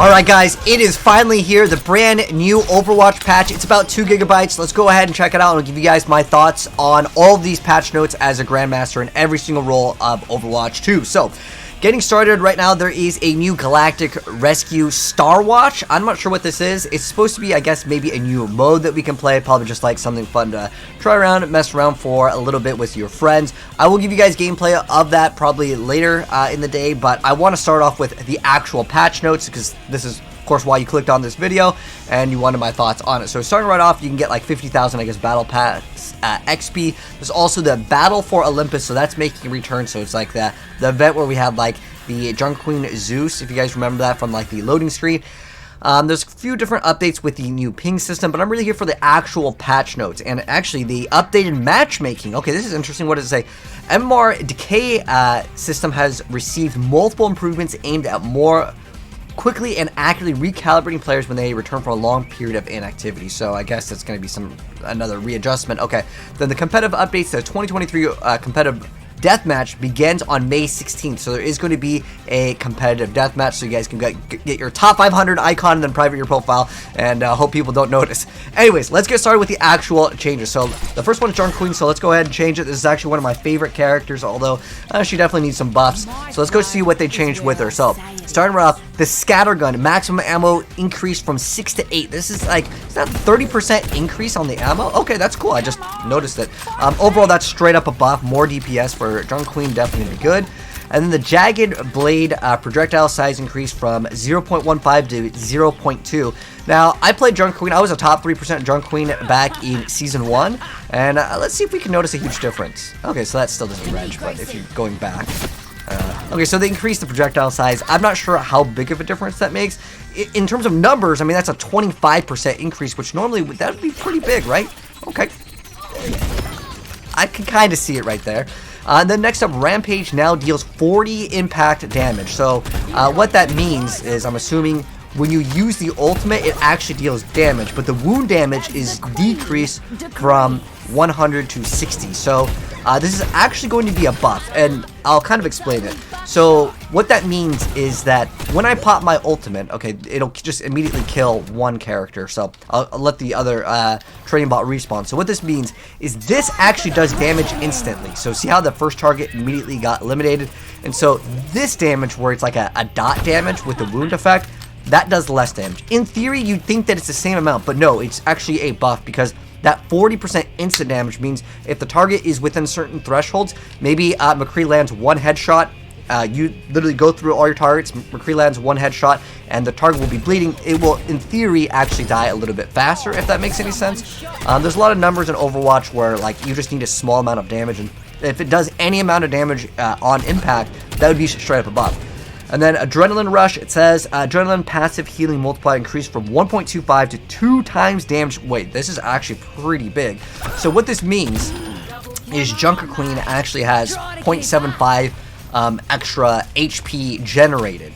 Alright guys, it is finally here, the brand new Overwatch patch. It's about 2 gigabytes. Let's go ahead and check it out, and I'll give you guys my thoughts on all of these patch notes as a Grandmaster in every single role of Overwatch 2. So, getting started right now, there is a new Galactic Rescue Star Watch. I'm not sure what this is. It's supposed to be, I guess, maybe a new mode that we can play. Probably just like something fun to try around and mess around for a little bit with your friends. I will give you guys gameplay of that probably later in the day, but I want to start off with the actual patch notes because this is, of course, why you clicked on this video and you wanted my thoughts on it. So starting right off, you can get like 50,000, I guess, Battle Pass XP. There's also the Battle for Olympus, so that's making a return. So it's like the event where we had like the Jungle Queen Zeus, if you guys remember that from like the loading screen. There's a few different updates with the new ping system, but I'm really here for the actual patch notes and actually the updated matchmaking. Okay, this is interesting. What does it say? MMR Decay system has received multiple improvements aimed at more quickly and accurately recalibrating players when they return from a long period of inactivity. So I guess it's going to be another readjustment. Okay, then the competitive updates, the 2023 competitive deathmatch begins on May 16th, so there is going to be a competitive deathmatch, so you guys can get your top 500 icon and then private your profile, and hope people don't notice. Anyways, let's get started with the actual changes. So the first one is Jungle Queen, so let's go ahead and change it. This is actually one of my favorite characters, although she definitely needs some buffs. So let's go see what they changed with her. So starting right off, the scatter gun maximum ammo increased from 6 to 8. This is like, is that 30% increase on the ammo? Okay, that's cool. I just noticed it. Overall, that's straight up a buff. More DPS for Jungle Queen, definitely be good. And then the Jagged Blade projectile size increased from 0.15 to 0.2. Now, I played Jungle Queen. I was a top 3% Jungle Queen back in Season 1. And let's see if we can notice a huge difference. Okay, so that still doesn't wrench, but if you're going back. Okay, so they increased the projectile size. I'm not sure how big of a difference that makes. In terms of numbers, I mean, that's a 25% increase, which normally that would be pretty big, right? Okay. I can kind of see it right there. Then next up, Rampage now deals 40 impact damage. So what that means is, I'm assuming when you use the ultimate, it actually deals damage, but the wound damage is decreased from 100 to 60. So this is actually going to be a buff, and I'll kind of explain it. So what that means is that when I pop my ultimate, okay, it'll just immediately kill one character. So I'll let the other training bot respawn. So what this means is this actually does damage instantly. So see how the first target immediately got eliminated? And so this damage, where it's like a dot damage with the wound effect, that does less damage. In theory, you'd think that it's the same amount, but no, it's actually a buff because that 40% instant damage means if the target is within certain thresholds, maybe McCree lands one headshot, you literally go through all your targets, McCree lands one headshot, and the target will be bleeding. It will, in theory, actually die a little bit faster, if that makes any sense. There's a lot of numbers in Overwatch where like you just need a small amount of damage, and if it does any amount of damage on impact, that would be straight up a buff. And then Adrenaline Rush, it says Adrenaline passive healing multiplier increased from 1.25 to 2 times damage. Wait, this is actually pretty big. So what this means is Jungle Queen actually has 0.75 extra HP generated.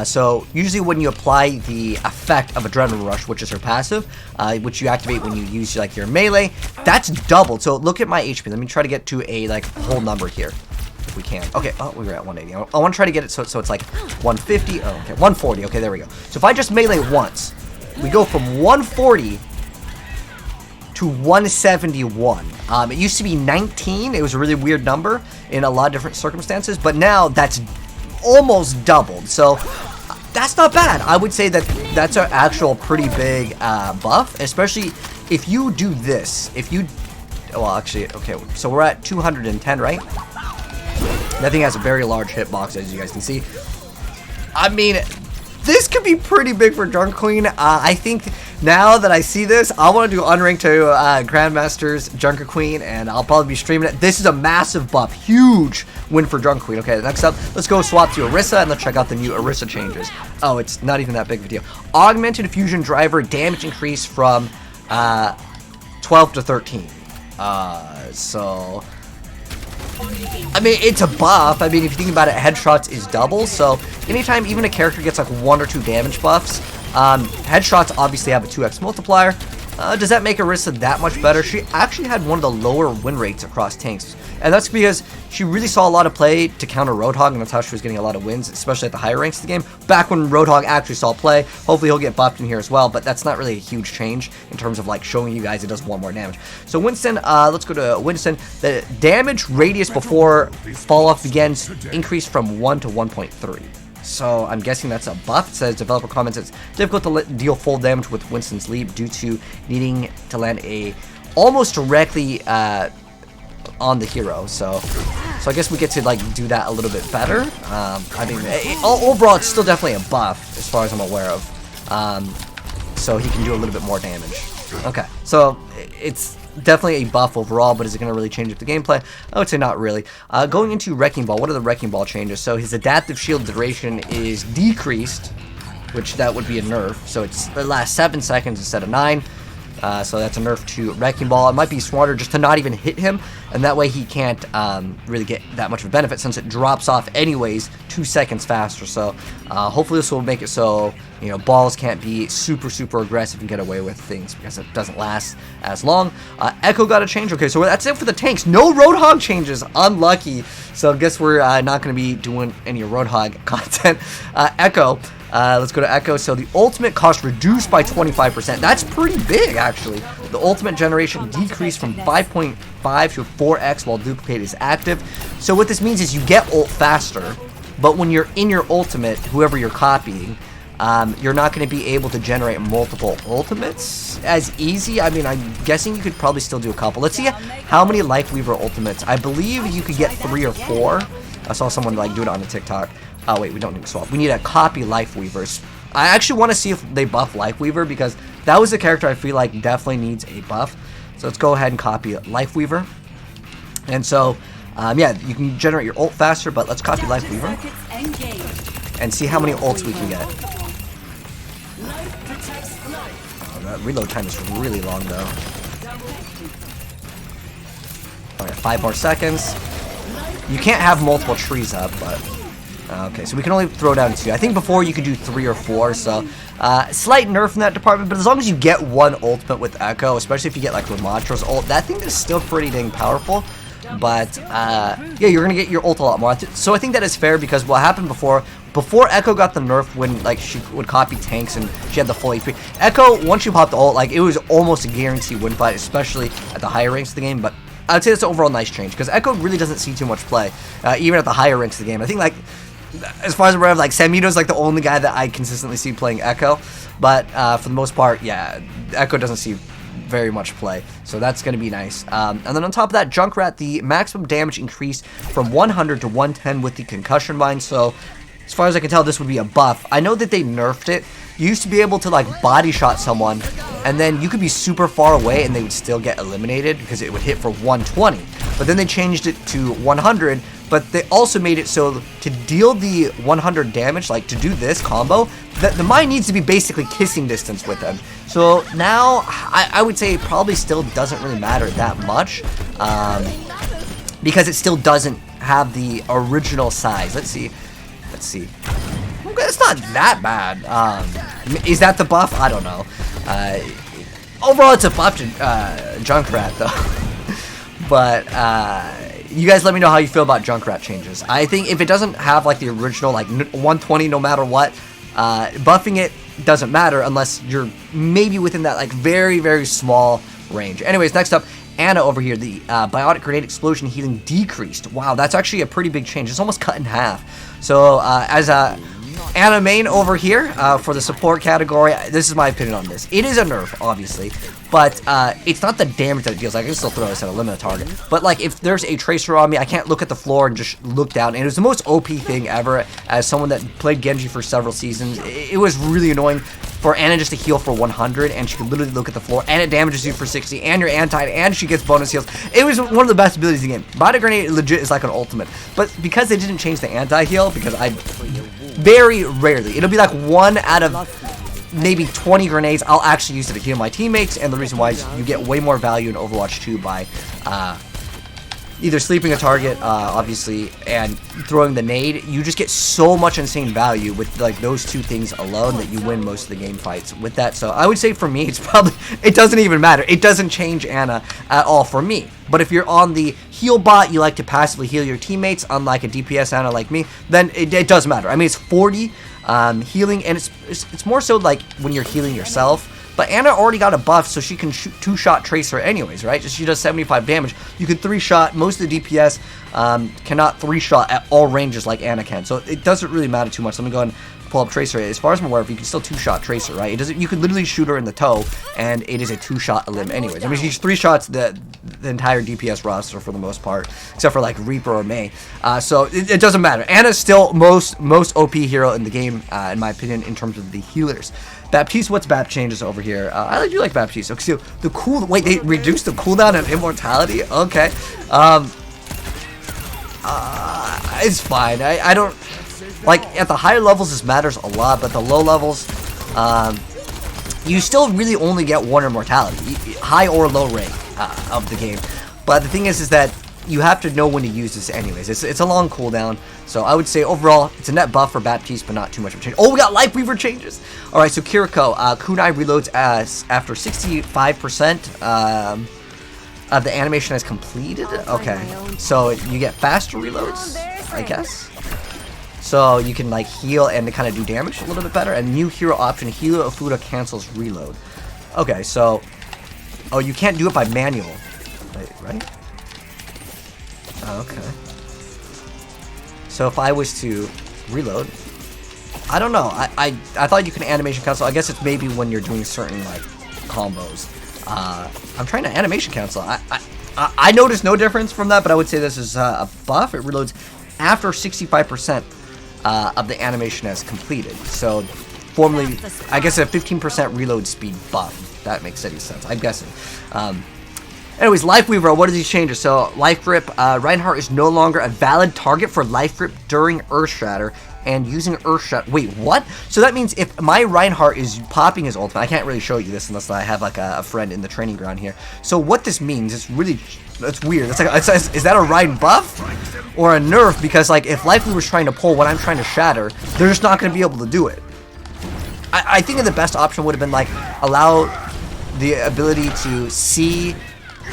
So usually when you apply the effect of Adrenaline Rush, which is her passive, which you activate when you use like your melee, that's doubled. So look at my HP. Let me try to get to a like whole number here. If we can. Okay, oh, we were at 180. I want to try to get it so it's like 150. Oh, okay, 140. Okay, there we go. So if I just melee once, we go from 140 to 171. It used to be 19. It was a really weird number in a lot of different circumstances, but now that's almost doubled. So that's not bad. I would say that that's an actual pretty big buff, especially if you do this. If you, well, actually, okay, so we're at 210, right? That thing has a very large hitbox, as you guys can see. I mean, this could be pretty big for Jungle Queen. I think now that I see this, I want to do unranked to Grandmasters Jungle Queen, and I'll probably be streaming it. This is a massive buff. Huge win for Jungle Queen. Okay, next up, let's go swap to Orisa, and let's check out the new Orisa changes. Oh, it's not even that big of a deal. Augmented Fusion Driver damage increase from 12 to 13. So I mean, it's a buff. I mean, if you think about it, headshots is double. So anytime even a character gets like 1 or 2 damage buffs, headshots obviously have a 2x multiplier. Does that make Orisa that much better? She actually had one of the lower win rates across tanks. And that's because she really saw a lot of play to counter Roadhog, and that's how she was getting a lot of wins, especially at the higher ranks of the game. Back when Roadhog actually saw play, hopefully he'll get buffed in here as well, but that's not really a huge change in terms of like showing you guys it does 1 more damage. So Winston, let's go to Winston. The damage radius before fall off begins increased from 1 to 1.3. So I'm guessing that's a buff. It says developer comments it's difficult to deal full damage with Winston's leap due to needing to land a almost directly on the hero. So I guess we get to like do that a little bit better. I mean, overall it's still definitely a buff as far as I'm aware of. So he can do a little bit more damage. Okay, so it's definitely a buff overall, but is it going to really change up the gameplay? I would say not really. Going into Wrecking Ball, what are the Wrecking Ball changes? So his adaptive shield duration is decreased, which that would be a nerf. So it lasts 7 seconds instead of 9. So that's a nerf to Wrecking Ball. It might be smarter just to not even hit him, and that way he can't really get that much of a benefit since it drops off anyways 2 seconds faster. So hopefully this will make it so, you know, balls can't be super aggressive and get away with things because it doesn't last as long. Echo got a change. Okay, so that's it for the tanks. No Roadhog changes. Unlucky. So I guess we're not going to be doing any Roadhog content. Echo. Let's go to Echo. So the ultimate cost reduced by 25%. That's pretty big, actually. The ultimate generation decreased from 5.5 to 4x while duplicate is active. So what this means is you get ult faster, but when you're in your ultimate, whoever you're copying, you're not going to be able to generate multiple ultimates as easy. I mean, I'm guessing you could probably still do a couple. Let's see how many Lifeweaver ultimates. I believe you could get 3 or 4. I saw someone like do it on a TikTok. Oh wait, we don't need to swap. We need to copy Lifeweavers. I actually want to see if they buff Lifeweaver because that was a character I feel like definitely needs a buff. So let's go ahead and copy Lifeweaver. And so, yeah, you can generate your ult faster, but let's copy Lifeweaver and see how many ults we can get. Oh, that reload time is really long though. Alright, 5 more seconds. You can't have multiple trees up, but... Okay, so we can only throw down 2. I think before you could do 3 or 4, so slight nerf in that department, but as long as you get 1 ultimate with Echo, especially if you get like Ramatro's ult, that thing is still pretty dang powerful. But yeah, you're gonna get your ult a lot more. So I think that is fair because what happened before Echo got the nerf when like she would copy tanks and she had the full HP. Echo, once you popped the ult, like it was almost a guaranteed win fight, especially at the higher ranks of the game. But I would say that's an overall nice change because Echo really doesn't see too much play, even at the higher ranks of the game. I think like, as far as I'm aware of, like Samito's like the only guy that I consistently see playing Echo, but for the most part, yeah, Echo doesn't see very much play, so that's going to be nice. And then on top of that, Junkrat, the maximum damage increased from 100 to 110 with the concussion mine, so as far as I can tell, this would be a buff. I know that they nerfed it. You used to be able to like body shot someone, and then you could be super far away and they would still get eliminated because it would hit for 120. But then they changed it to 100, but they also made it so to deal the 100 damage, like to do this combo, that the mine needs to be basically kissing distance with them. So now, I would say it probably still doesn't really matter that much, because it still doesn't have the original size. Let's see. Okay, it's not that bad. Is that the buff? I don't know. Overall, it's a buff to Junkrat, though. But you guys let me know how you feel about Junkrat changes. I think if it doesn't have like the original like 120 no matter what, buffing it doesn't matter unless you're maybe within that like very small range. Anyways, next up, Anna over here, the biotic grenade explosion healing decreased. Wow, that's actually a pretty big change. It's almost cut in half. So as a Anna main over here for the support category, this is my opinion on this. It is a nerf, obviously, but it's not the damage that it deals. I can still throw this at a limit target. But like if there's a tracer on me, I can't look at the floor and just look down. And it was the most OP thing ever as someone that played Genji for several seasons. It was really annoying for Anna just to heal for 100, and she could literally look at the floor, and it damages you for 60, and you're anti-ed, and she gets bonus heals. It was one of the best abilities in the game. Biotic grenade legit is like an ultimate. But because they didn't change the anti-heal, because I very rarely, it'll be like 1 out of maybe 20 grenades, I'll actually use it to heal my teammates, and the reason why is you get way more value in Overwatch 2 by either sleeping a target, obviously, and throwing the nade. You just get so much insane value with like those 2 things alone that you win most of the game fights with that. So I would say for me, it's probably, it doesn't even matter. It doesn't change Anna at all for me. But if you're on the heal bot, you like to passively heal your teammates, unlike a DPS Ana like me, then it does matter. I mean, it's 40 healing, and it's more so like when you're healing yourself. But Ana already got a buff, so she can shoot 2-shot Tracer anyways, right? She does 75 damage. You can 3-shot. Most of the DPS cannot 3-shot at all ranges like Ana can. So it doesn't really matter too much. Let me go ahead and pull up Tracer. As far as I'm aware of, you can still 2-shot Tracer, right? It doesn't. You could literally shoot her in the toe, and it is a 2-shot elim anyways. I mean, she's 3 shots the entire DPS roster for the most part, except for like Reaper or Mei. So it doesn't matter. Ana's still most OP hero in the game, in my opinion, in terms of the healers. Baptiste, what's Bap changes over here? I do like Baptiste. Okay, so the cool. Wait, they reduced the cooldown of immortality. Okay, it's fine. I don't like at the higher levels. This matters a lot, but the low levels, you still really only get 1 immortality, high or low rank of the game. But the thing is that you have to know when to use this anyways. It's a long cooldown, so I would say overall it's a net buff for Baptiste, but not too much of a change. Oh, we got Lifeweaver changes. All right, so Kiriko, kunai reloads after 65% of the animation has completed. Okay, so you get faster reloads, I guess. So you can like heal and kind of do damage a little bit better. And new hero option, Healer Ofuda cancels reload. Okay, so you can't do it by manual, right? Okay. So if I was to reload, I don't know. I thought you can animation cancel. I guess it's maybe when you're doing certain like combos. I'm trying to animation cancel. I noticed no difference from that, but I would say this is a buff. It reloads after 65% of the animation has completed. So formerly, I guess a 15% reload speed buff. That makes any sense. I'm guessing. Anyways, Lifeweaver, what are these changes? So, Life Grip, Reinhardt is no longer a valid target for Life Grip during Earth Shatter, and using Earth Shatter. Wait, what? So that means if my Reinhardt is popping his ultimate, I can't really show you this unless I have like a friend in the training ground here. So what this means, it's weird. It's like, is that a Rein buff or a nerf? Because like if Lifeweaver's trying to pull when I'm trying to shatter, they're just not going to be able to do it. I think the best option would have been like allow the ability to see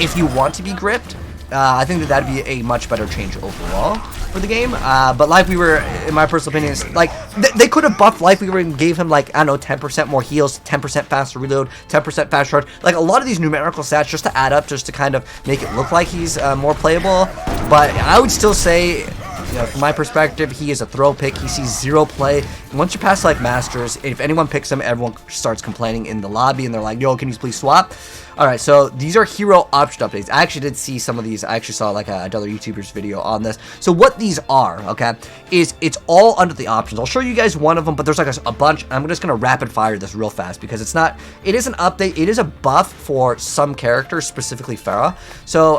if you want to be gripped. I think that'd be a much better change overall for the game. But Lifeweaver, in my personal opinion, is like they could have buffed Lifeweaver and gave him like, I don't know, 10% more heals, 10% faster reload, 10% fast charge. Like a lot of these numerical stats just to add up, just to kind of make it look like he's more playable. But I would still say, you know, from my perspective, he is a throw pick. He sees 0 play. And once you pass like Masters, if anyone picks him, everyone starts complaining in the lobby, and they're like, yo, can you please swap? Alright, so these are hero option updates. I actually did see some of these. I actually saw like another YouTuber's video on this. So what these are, okay, is it's all under the options. I'll show you guys one of them, but there's like a bunch. I'm just going to rapid fire this real fast because it is an update. It is a buff for some characters, specifically Pharah. So,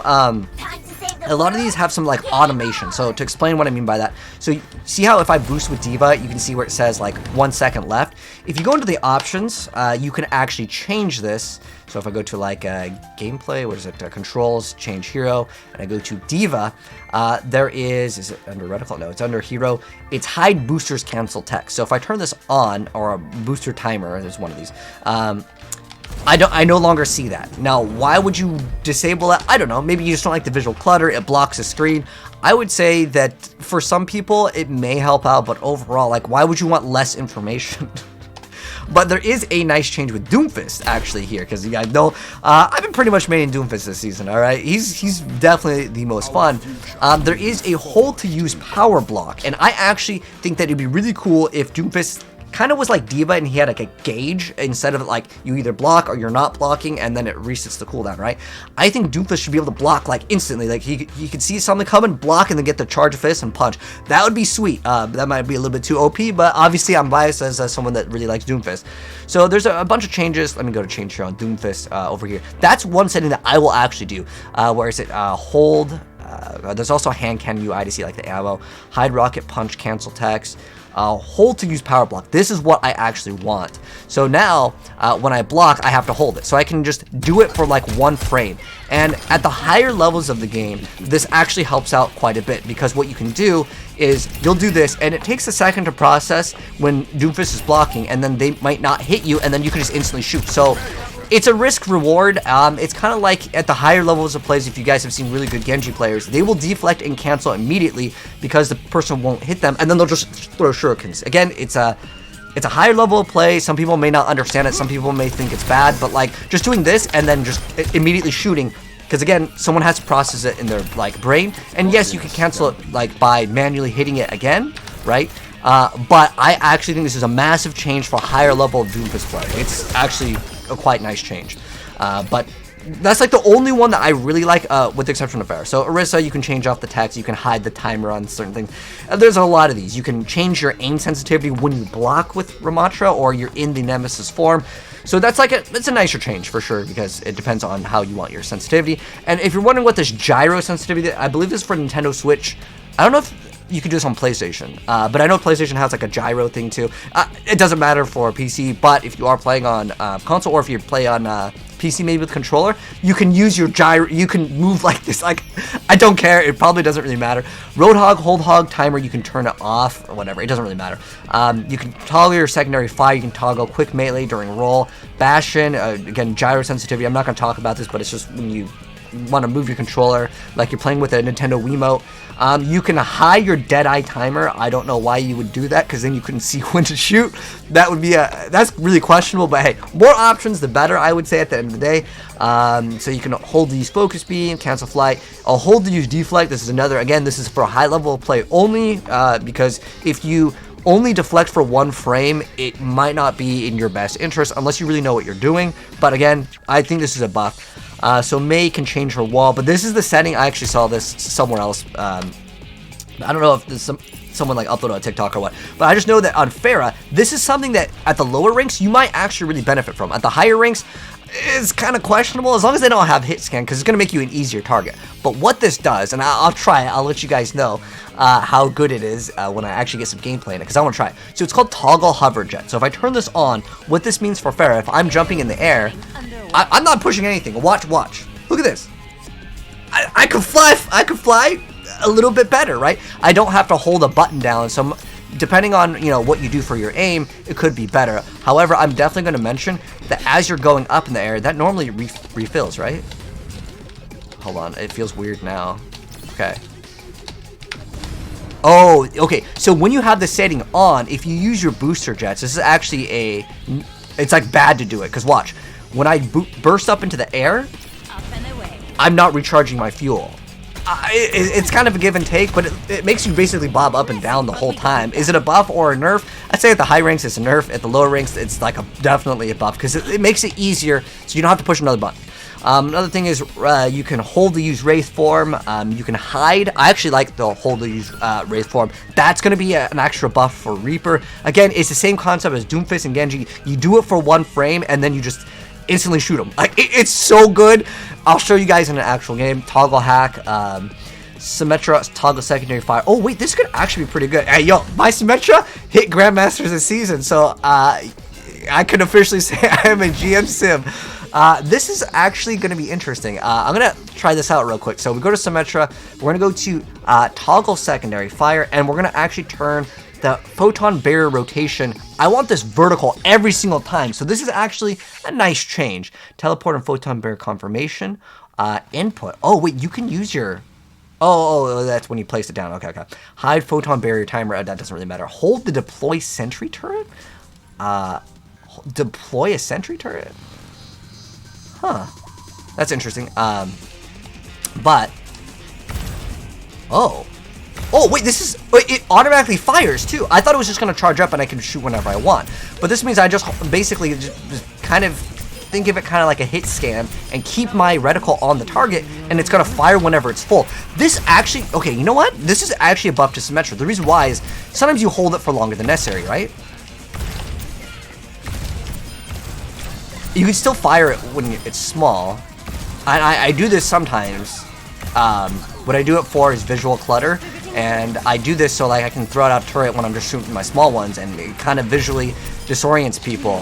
a lot of these have some like automation. So to explain what I mean by that, so you see how if I boost with Diva, you can see where it says like 1 second left. If you go into the options, you can actually change this. So if I go to like gameplay, what is it, controls, change hero, and I go to Diva, there is it under reticle? No, it's under hero. It's hide boosters cancel text. So if I turn this on, or a booster timer, there's one of these, I no longer see that. Now, why would you disable that? I don't know. Maybe you just don't like the visual clutter. It blocks the screen. I would say that for some people, it may help out, but overall, like, why would you want less information? But there is a nice change with Doomfist actually here, because you guys know I've been pretty much maining Doomfist this season. All right, he's definitely the most fun. There is a hold to use power block, and I actually think that it'd be really cool if Doomfist kind of was like Diva and he had like a gauge instead of like you either block or you're not blocking and then it resets the cooldown, right? I think Doomfist should be able to block like instantly. Like he could see something coming, block, and then get the charge of fist and punch. That would be sweet. That might be a little bit too OP, but obviously I'm biased as someone that really likes Doomfist. So there's a bunch of changes. Let me go to change here on Doomfist over here. That's one setting that I will actually do. Where is it? Hold. There's also hand cannon UI to see like the ammo. Hide rocket, punch, cancel text. Hold to use power block. This is what I actually want. So now, when I block, I have to hold it. So I can just do it for like 1 frame. And at the higher levels of the game, this actually helps out quite a bit, because what you can do is you'll do this, and it takes a second to process when Doomfist is blocking, and then they might not hit you, and then you can just instantly shoot. So it's a risk reward. It's kind of like at the higher levels of plays, if you guys have seen really good Genji players, they will deflect and cancel immediately because the person won't hit them, and then they'll just throw shurikens. Again, it's a higher level of play. Some people may not understand it. Some people may think it's bad, but like just doing this and then just immediately shooting, because again, someone has to process it in their like brain. And yes, you can cancel it like by manually hitting it again, right? But I actually think this is a massive change for a higher level of Doomfist play. It's actually a quite nice change. But that's like the only one that I really like, with the exception of Pharah. So Orisa, you can change off the text, you can hide the timer on certain things. There's a lot of these. You can change your aim sensitivity when you block with Ramatra or you're in the Nemesis form. So that's like it's a nicer change for sure, because it depends on how you want your sensitivity. And if you're wondering what this gyro sensitivity, I believe this is for Nintendo Switch. I don't know if you can do this on PlayStation, but I know PlayStation has like a gyro thing too. It doesn't matter for PC, but if you are playing on console, or if you play on PC maybe with controller, you can use your gyro, you can move like this. Like, I don't care, it probably doesn't really matter. Roadhog, hold hog, timer, you can turn it off or whatever, it doesn't really matter. You can toggle your secondary fire, you can toggle quick melee during roll. Bastion, again, gyro sensitivity, I'm not going to talk about this, but it's just when you want to move your controller like you're playing with a Nintendo Wiimote. You can hide your Deadeye timer. I don't know why you would do that, because then you couldn't see when to shoot. That would be that's really questionable, but hey, more options the better, I would say, at the end of the day. So you can hold to use focus beam, cancel flight. I'll hold to use deflect. This is another, again, this is for a high level of play only, because if you only deflect for one frame, it might not be in your best interest unless you really know what you're doing. But again, I think this is a buff. So Mei can change her wall, but this is the setting. I actually saw this somewhere else. I don't know if this someone like uploaded on TikTok or what, but I just know that on Pharah, this is something that at the lower ranks you might actually really benefit from. At the higher ranks, it's kind of questionable, as long as they don't have hit scan, because it's going to make you an easier target. But what this does, and I'll try it, I'll let you guys know how good it is when I actually get some gameplay in it, because I want to try it. So it's called Toggle Hover Jet. So if I turn this on, what this means for Pharah, if I'm jumping in the air, I'm not pushing anything. Watch. Look at this. I could fly a little bit better, right? I don't have to hold a button down. So depending on, you know, what you do for your aim, it could be better. However, I'm definitely going to mention that as you're going up in the air, that normally refills, right? Hold on, it feels weird now. Okay. Oh, okay. So when you have the setting on, if you use your booster jets, this is actually it's like bad to do it, because watch. When I burst up into the air, I'm not recharging my fuel. It's kind of a give and take, but it makes you basically bob up and down the whole time. Is it a buff or a nerf? I'd say at the high ranks it's a nerf. At the lower ranks it's like definitely a buff, because it makes it easier, so you don't have to push another button. Another thing is you can hold to use Wraith form. You can hide. I actually like the hold to use Wraith form. That's going to be an extra buff for Reaper. Again, it's the same concept as Doomfist and Genji. You do it for one frame and then you just instantly shoot them. Like, it's so good. I'll show you guys in an actual game. Toggle hack, Symmetra, toggle secondary fire. Oh wait, this could actually be pretty good. Hey yo, my Symmetra hit Grandmasters this season, so I can officially say I am a GM sim. This is actually going to be interesting. I'm going to try this out real quick. So we go to Symmetra, we're going to go to toggle secondary fire, and we're going to actually turn the photon barrier rotation. I want this vertical every single time, so this is actually a nice change. Teleport and photon barrier confirmation. Input. Oh wait, you can use your... Oh, that's when you place it down. Okay. Hide photon barrier timer. That doesn't really matter. Hold the deploy sentry turret. Deploy a sentry turret. Huh. That's interesting. But... Oh, wait, this is... It automatically fires, too. I thought it was just going to charge up and I can shoot whenever I want. But this means I just basically just kind of think of it kind of like a hit scan and keep my reticle on the target, and it's going to fire whenever it's full. This actually... Okay, you know what? This is actually a buff to Symmetra. The reason why is sometimes you hold it for longer than necessary, right? You can still fire it when it's small. I do this sometimes. What I do it for is visual clutter, and I do this so like I can throw it out a turret when I'm just shooting my small ones, and it kind of visually disorients people.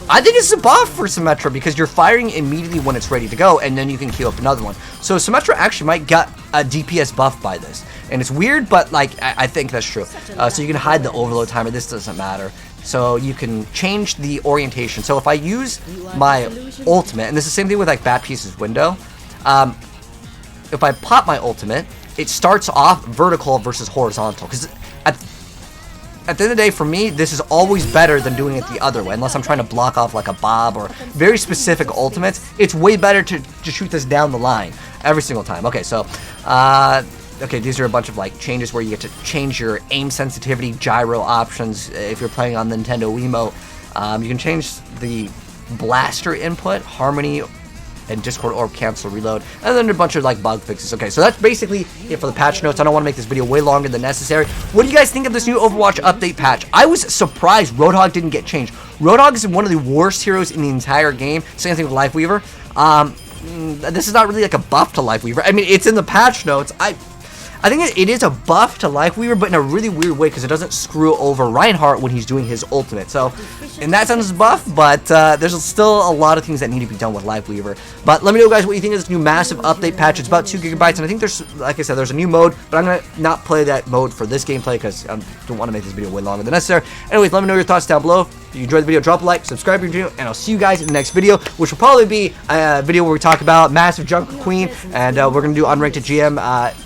I think it's a buff for Symmetra because you're firing immediately when it's ready to go, and then you can queue up another one. So Symmetra actually might get a DPS buff by this. And it's weird, but like I think that's true. So you can hide the overload timer. This doesn't matter. So you can change the orientation. So if I use my ultimate, and this is the same thing with like Bad Piece's window, if I pop my ultimate, it starts off vertical versus horizontal. Because at the end of the day, for me, this is always better than doing it the other way. Unless I'm trying to block off like a Bob or very specific ultimates, it's way better to shoot this down the line every single time. Okay, so, okay, these are a bunch of like changes where you get to change your aim sensitivity, gyro options. If you're playing on the Nintendo Wiimote, you can change the blaster input, harmony, and Discord orb cancel reload, and then a bunch of like bug fixes. Okay, so that's basically it for the patch notes. I don't want to make this video way longer than necessary. What do you guys think of this new Overwatch update patch? I was surprised Roadhog didn't get changed. Roadhog is one of the worst heroes in the entire game. Same thing with Lifeweaver. This is not really like a buff to Lifeweaver. I mean, it's in the patch notes. I think it is a buff to Lifeweaver, but in a really weird way because it doesn't screw over Reinhardt when he's doing his ultimate. So, in that sense, it's a buff, but there's still a lot of things that need to be done with Lifeweaver. But let me know, guys, what you think of this new massive update patch. It's about 2 gigabytes, and I think there's, like I said, there's a new mode, but I'm going to not play that mode for this gameplay because I don't want to make this video way longer than necessary. Anyways, let me know your thoughts down below. If you enjoyed the video, drop a like, subscribe to the video, and I'll see you guys in the next video, which will probably be a video where we talk about Massive Jungle Queen, and we're going to do Unranked GM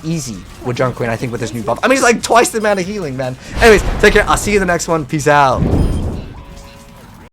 easy with Jungle Queen, I think, with this new buff. I mean, it's like twice the amount of healing, man. Anyways, take care. I'll see you in the next one. Peace out.